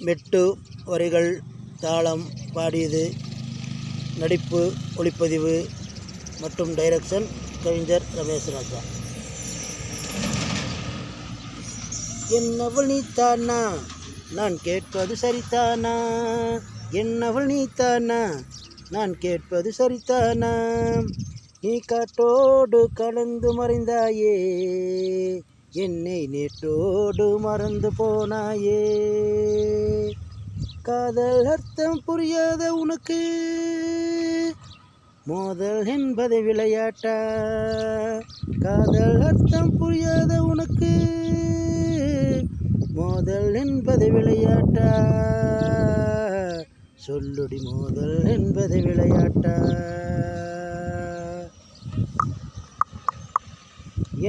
மெட்டு வரிகள் தாளம் பாடியது. நடிப்பு ஒளிப்பதிவு மற்றும் டைரக்ஷன் கவிஞர் ரமேஷ் ராஜா. என்னவள் நீத்தானா, நான் கேட்பது சரிதானா? என்னவள் நீத்தானா, நான் கேட்பது சரிதானா? நீ காட்டோடு கலந்து மறைந்தாயே, என்னை நேற்றோடு மறந்து போனாயே. காதல் அர்த்தம் புரியாத உனக்கு மோதல் என்பது விளையாட்டா? காதல் அர்த்தம் புரியாத உனக்கு மோதல் என்பது விளையாட்டா? சொல்லுடி மோதல் என்பது விளையாட்டா?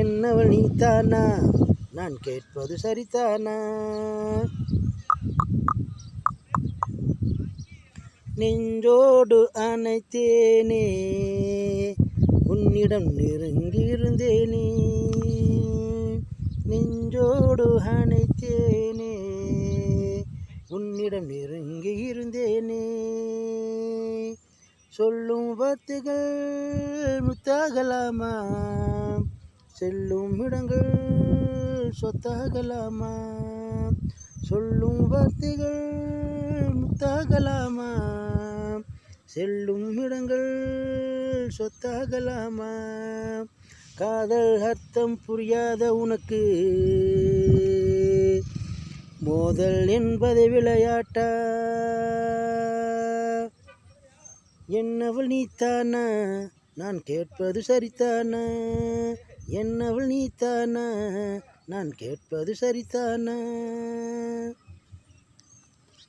என்னவள் நீத்தானா, நான் கேட்பது சரிதானா? நெஞ்சோடு அணைத்தேனே, உன்னிடம் நெருங்கி இருந்தேனே. நெஞ்சோடு அணைத்தேனே, உன்னிடம் நெருங்கி இருந்தேனே. சொல்லும் வார்த்தைகள் முத்தாகலாமா, செல்லும் இடங்கள் சொத்தாகலாமா? சொல்லும் வார்த்தைகள் முத்தாகலாமா, செல்லும் இடங்கள் சொத்தாகலாமா? காதல் அர்த்தம் புரியாத உனக்கு மோதல் என்பது விளையாட்டா? என்னவள் நீத்தானா, நான் கேட்பது சரிதானா? என்னவள் நீத்தானா, நான் கேட்பது சரிதானா?